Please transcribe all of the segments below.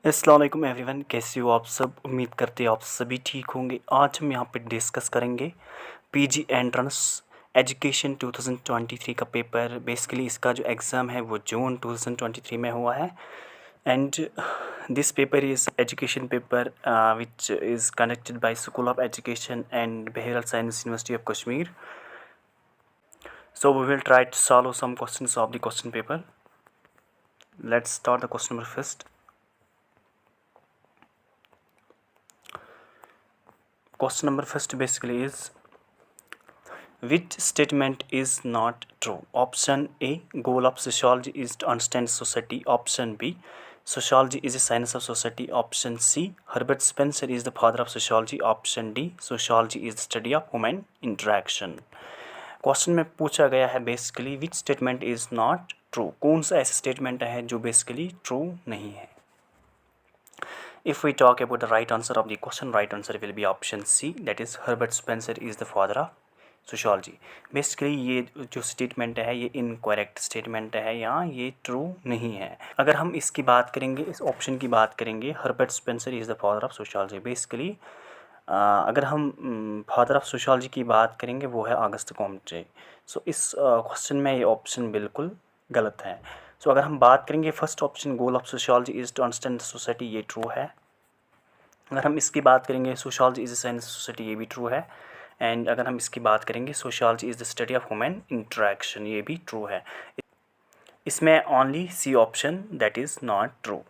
अस्सलाम वालेकुम एवरीवन, कैसे हो आप सब। उम्मीद करते हैं आप सभी ठीक होंगे। आज हम यहाँ पे डिस्कस करेंगे पीजी एंट्रेंस एजुकेशन 2023 का पेपर। बेसिकली इसका जो एग्ज़ाम है वो जून 2023 में हुआ है and this paper is education paper which is conducted by school of education and behavioural science university of Kashmir. So we will try to solve some questions of the question paper. Let's start the question number first. Question number first basically is, which statement is not true? Option A, goal of sociology is to understand society. Option B, sociology is a science of society. Option C, Herbert Spencer is the father of sociology. Option D, sociology is the study of human interaction. Question में पूछा गया है basically which statement is not true, कौन सा ऐसा statement है जो basically true नहीं है. If we talk about the right answer of the question, right answer will be option C, that is Herbert Spencer is the father of sociology. Basically ये जो statement है ये इनकरेक्ट स्टेटमेंट है या ये true नहीं है. अगर हम इसकी बात करेंगे, इस ऑप्शन की बात करेंगे, Herbert Spencer is the father of sociology. Basically अगर हम फादर ऑफ सोशियोलॉजी की बात करेंगे वो है ऑगस्ट कॉम्टे. सो इस क्वेश्चन में ये ऑप्शन बिल्कुल गलत है. सो अगर हम बात करेंगे first option goal of sociology is to understand the society, ये ट्रू है. अगर हम इसकी बात करेंगे sociology is a science society, ये भी ट्रू है. एंड अगर हम इसकी बात करेंगे sociology is the study of human interaction, ये भी ट्रू है. इसमें only C option that is not true.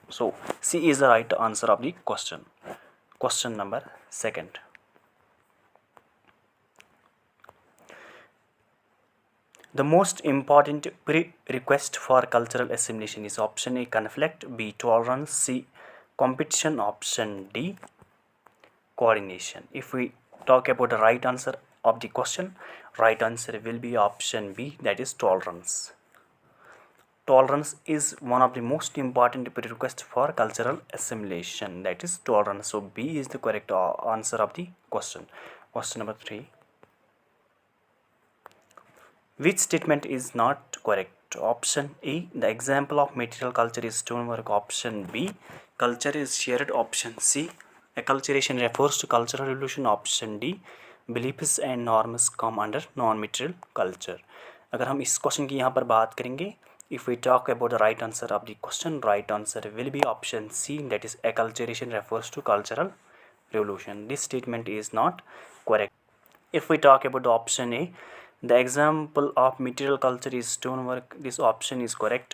So C is the right answer of the question. Question number second. The most important prerequisite for cultural assimilation is option A, conflict, B, tolerance, C, competition, option D, coordination. If we talk about the right answer of the question, right answer will be option B, that is tolerance. Tolerance is one of the most important prerequisites for cultural assimilation, that is tolerance. So B is the correct answer of the question. Question number 3. Which statement is not correct? Option A, the example of material culture is stonework. Option B, culture is shared. Option C, acculturation refers to cultural revolution. Option D, beliefs and norms come under non-material culture. अगर हम इस question की यहाँ पर बात करेंगे, if we talk about the right answer of the question, right answer will be option C, that is acculturation refers to cultural revolution. This statement is not correct. If we talk about the option A, the example of material culture is stonework, this option is correct.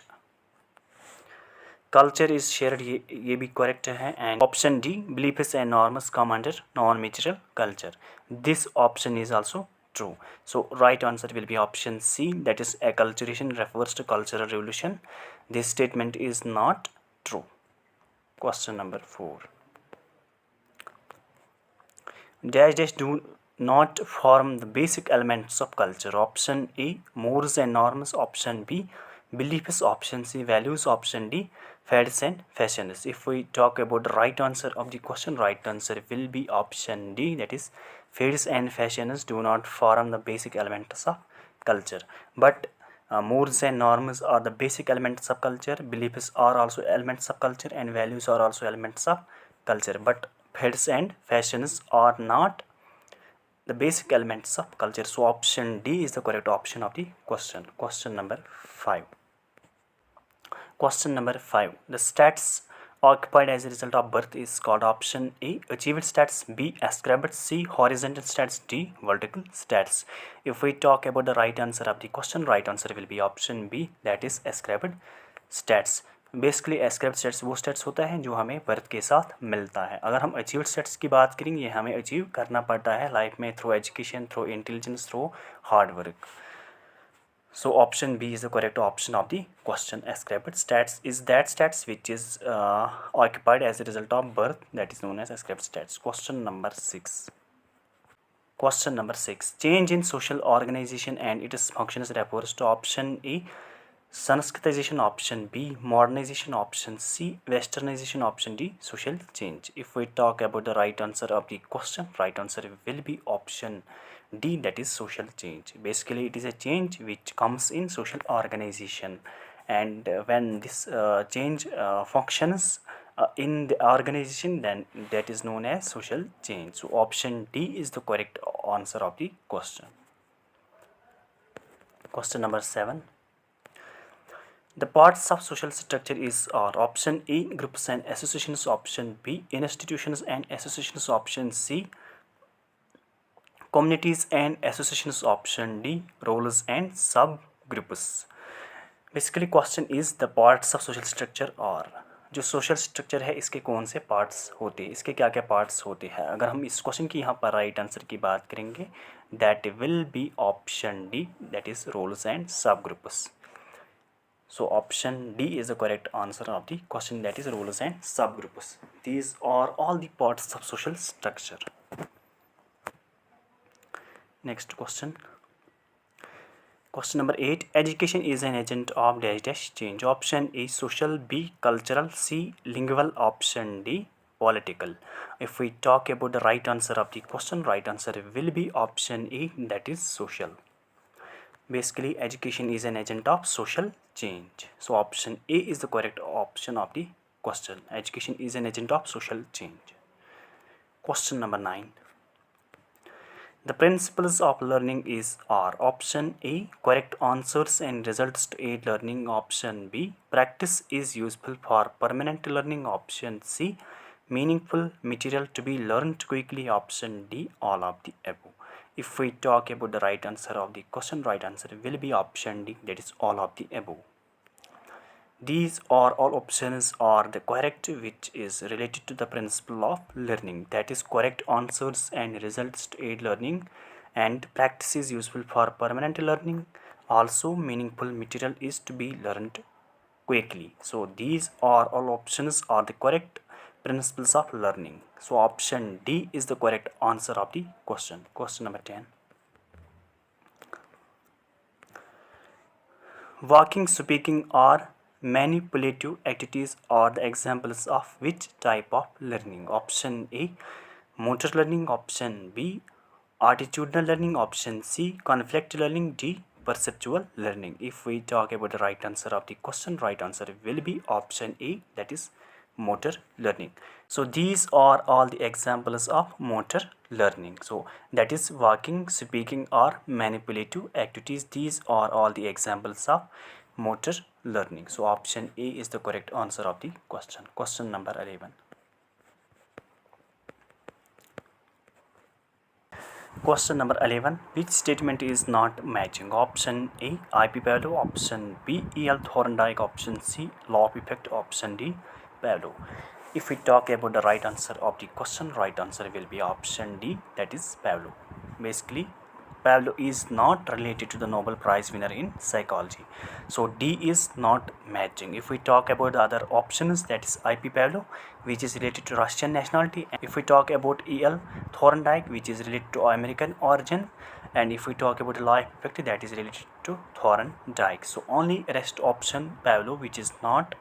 Culture is shared, ये भी correct है. And option D, beliefs and norms come under non-material culture, this option is also true. So right answer will be option C, that is acculturation refers to cultural revolution. This statement is not true. Question number 4. Dash dash do not form the basic elements of culture. Option A, mores and norms. Option B, beliefs. Option C, values. Option D, fads and fashions. If we talk about the right answer of the question, right answer will be option D, that is fads and fashions do not form the basic elements of culture. But mores and norms are the basic elements of culture, beliefs are also elements of culture, and values are also elements of culture. But fads and fashions are not the basic elements of culture. So option D is the correct option of the question. Question number 5. Question number 5. The stats occupied as a result of birth is called. Option A, achieved stats. B, ascribed. C, horizontal stats. D, vertical stats. If we talk about the right answer of the question, right answer will be option B, that is ascribed stats. Basically ascribed states वो states होता है जो हमें birth के साथ मिलता है. अगर हम अचीव्ड स्टेट्स की बात करेंगे, ये हमें अचीव करना पड़ता है लाइफ में through education, through intelligence, through hard work. So option B is the correct option of the question. Ascribed stats is that stats which is occupied as a result of birth, that is known as ascribed stats. Question number 6. Question number 6. Change in social organization and its functions refers to. Option A, Sanskritization. Option B, modernization. Option C, westernization. Option D, social change. If we talk about the right answer of the question, right answer will be option D, that is social change. Basically it is a change which comes in social organization, and when this change functions in the organization, then that is known as social change. So option D is the correct answer of the question. Question number 7. The parts of social structure are option A, groups and associations, option B, institutions and associations, option C, communities and associations, option D, roles and subgroups. Basically question is the parts of social structure और जो social structure है इसके कौन से parts होते हैं, इसके क्या क्या पार्ट्स होते हैं. अगर हम इस क्वेश्चन की यहाँ पर राइट आंसर की बात करेंगे that will be option D, that is roles and subgroups. So option D is the correct answer of the question, that is roles and subgroups. These are all the parts of social structure. Next question. Question number 8. Education is an agent of dash dash change. Option A social, B cultural, C lingual, option D political. If we talk about the right answer of the question, right answer will be option A, that is social. Basically education is an agent of social change. So option A is the correct option of the question. Education is an agent of social change. Question number 9. The principles of learning are option A correct answers and results to aid learning, option B practice is useful for permanent learning, option C meaningful material to be learned quickly, option D all of the above. If we talk about the right answer of the question, right answer will be option D, that is all of the above. These are all options are the correct which is related to the principle of learning, that is correct answers and results to aid learning, and practice is useful for permanent learning, also meaningful material is to be learned quickly. So these are all options are the correct principles of learning. So option D is the correct answer of the question. Question number 10. Walking, speaking or manipulative activities are the examples of which type of learning? Option A motor learning, option B attitudinal learning, option C conflict learning, D perceptual learning. If we talk about the right answer of the question, right answer will be option A, that is motor learning. So these are all the examples of motor learning. So that is walking, speaking or manipulative activities. These are all the examples of motor learning. So option A is the correct answer of the question. Question number 11. Question number 11. Which statement is not matching? Option A IP Pavlov, option B EL Thorndike, option C law of effect, option D Pavlov. If we talk about the right answer of the question, right answer will be option D, that is Pavlov. Basically Pavlov is not related to the Nobel Prize winner in psychology. So D is not matching. If we talk about the other options, that is IP Pavlov, which is related to Russian nationality. If we talk about EL Thorndike, which is related to American origin. And if we talk about the law effect, that is related to Thorndike. So only rest option Pavlov, which is not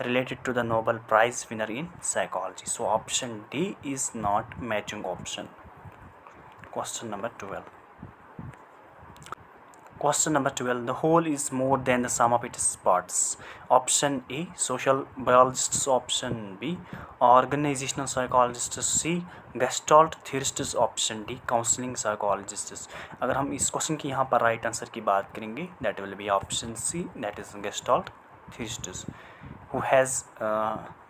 related to the Nobel Prize winner in psychology. So option D is not matching option. Question number 12. Question number 12. The whole is more than the sum of its parts. Option A social biologists, option B organizational psychologists, C gestalt theorists, option D counseling psychologists. अगर हम इस question की यहाँ पर right answer की बात करेंगे that will be option C, that is gestalt theorists, who has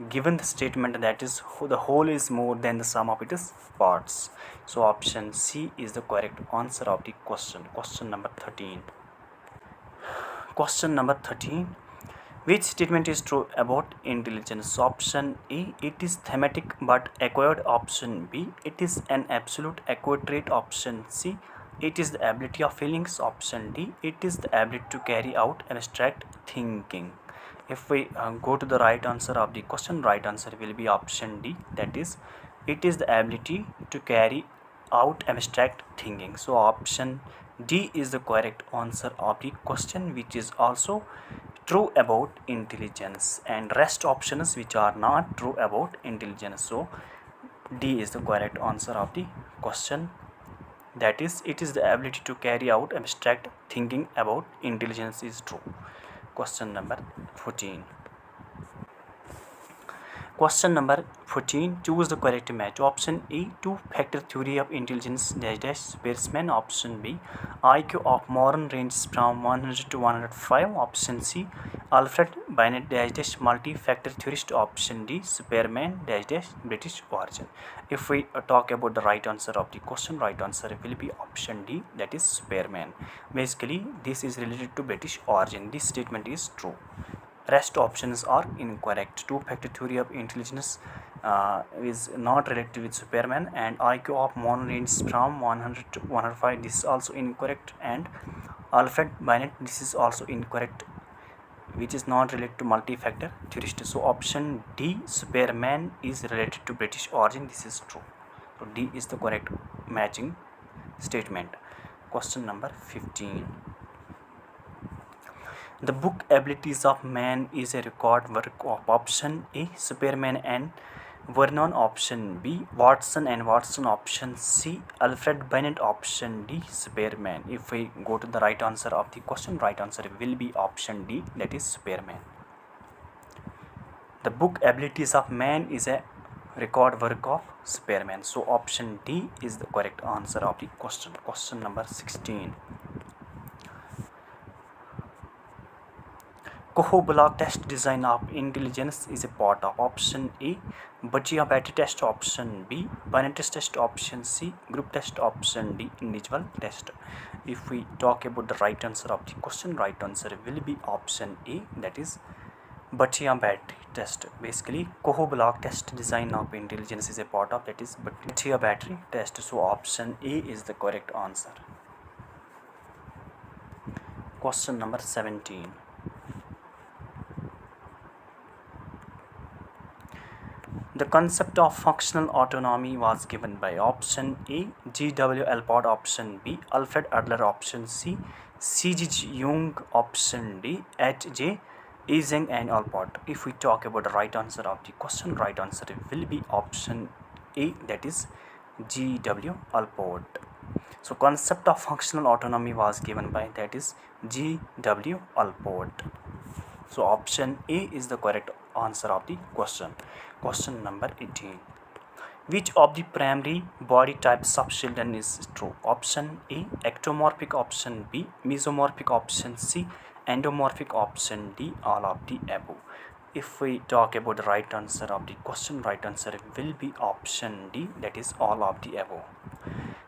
given the statement that is the whole is more than the sum of its parts. So option C is the correct answer of the question. Question number 13. Question number 13. Which statement is true about intelligence? Option A it is thematic but acquired, option B it is an absolute acquired trait, option C it is the ability of feelings, option D it is the ability to carry out abstract thinking. If we go to the right answer of the question, right answer will be option D, that is it is the ability to carry out abstract thinking. So option D is the correct answer of the question, which is also true about intelligence, and rest options which are not true about intelligence. So D is the correct answer of the question, that is it is the ability to carry out abstract thinking about intelligence is true. Question number 14. Question number 14. Choose the correct match. Option A, two-factor theory of intelligence dash Spearman. Option B, IQ of moron ranges from 100 to 105. Option C, Alfred Binet dash multi-factor theorist. Option D, Spearman dash British origin. If we talk about the right answer of the question, right answer will be option D, that is Spearman. Basically, this is related to British origin. This statement is true. Rest options are incorrect. Two-factor theory of intelligence is not related with Superman, and IQ of moron ranges from 100 to 105. This is also incorrect. And Alfred Binet, this is also incorrect, which is not related to multi-factor theorist. So option D, Superman, is related to British origin. This is true. So D is the correct matching statement. Question number 15. The book Abilities of Man is a record work of option A, Superman and Vernon. Option B, Watson and Watson. Option C, Alfred Binet. Option D, Superman. If we go to the right answer of the question, right answer will be option D, that is Superman. The book Abilities of Man is a record work of Superman. So option D is the correct answer of the question. Question number 16. Koch-Block test design of intelligence is a part of option A, Batchi-Batty test. Option B, Binet's test. Option C, group test. Option D, individual test. If we talk about the right answer of the question, right answer will be option A, that is Batchi-Batty test. Basically, Koch-Block test design of intelligence is a part of, that is Batchi-Batty test. So option A is the correct answer. Question number 17. The concept of functional autonomy was given by option A, G.W. Allport. Option B, Alfred Adler. Option C, C.G. Jung. Option D, H.J. Eysenck and Allport. If we talk about the right answer of the question, right answer will be option A, that is G.W. Allport. So concept of functional autonomy was given by, that is G.W. Allport. So option A is the correct answer of the question. Question number 18. Which of the primary body types of children is true? Option A, ectomorphic. Option B, mesomorphic. Option C, endomorphic. Option D, all of the above. If we talk about the right answer of the question, right answer will be option D, that is all of the above.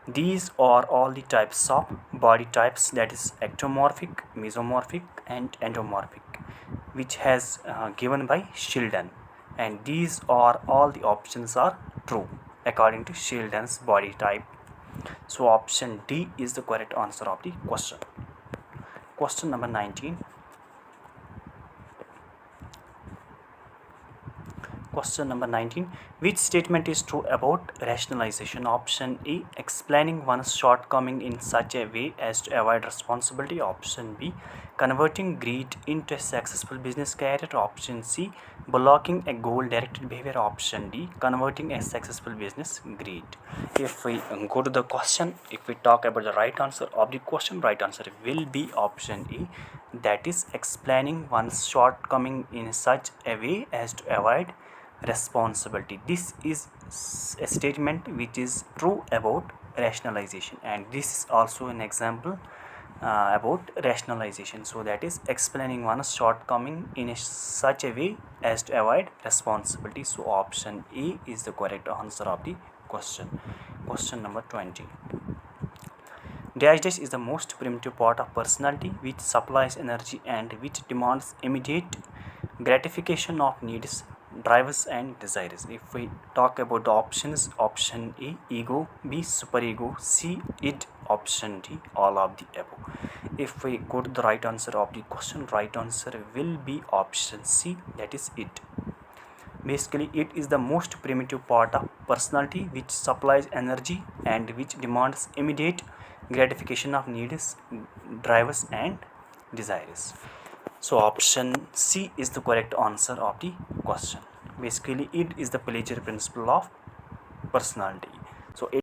These are all the types of body types, that is ectomorphic, mesomorphic and endomorphic, which has given by Sheldon, and these are all the options are true according to Sheldon's body type. So option D is the correct answer of the question. Question number 19. Question number 19. Which statement is true about rationalization? Option A, explaining one's shortcoming in such a way as to avoid responsibility. Option B, converting greed into a successful business career. Option C, blocking a goal-directed behavior. Option D, converting a successful business greed. If we go to the question, if we talk about the right answer of the question, right answer will be option A, that is explaining one's shortcoming in such a way as to avoid responsibility. This is a statement which is true about rationalization, and this is also an example about rationalization. So that is explaining one's shortcoming in such a way as to avoid responsibility. So option A is the correct answer of the question. Question number 20. Dash is the most primitive part of personality which supplies energy and which demands immediate gratification of needs, drivers and desires. If we talk about the options, option A, ego. B, superego. C, id. Option D, all of the above. If we go to the right answer of the question, right answer will be option C, that is id. Basically, it is the most primitive part of personality which supplies energy and which demands immediate gratification of needs, drivers and desires. So option C is the correct answer of the question. Basically, it is the pleasure principle of personality. So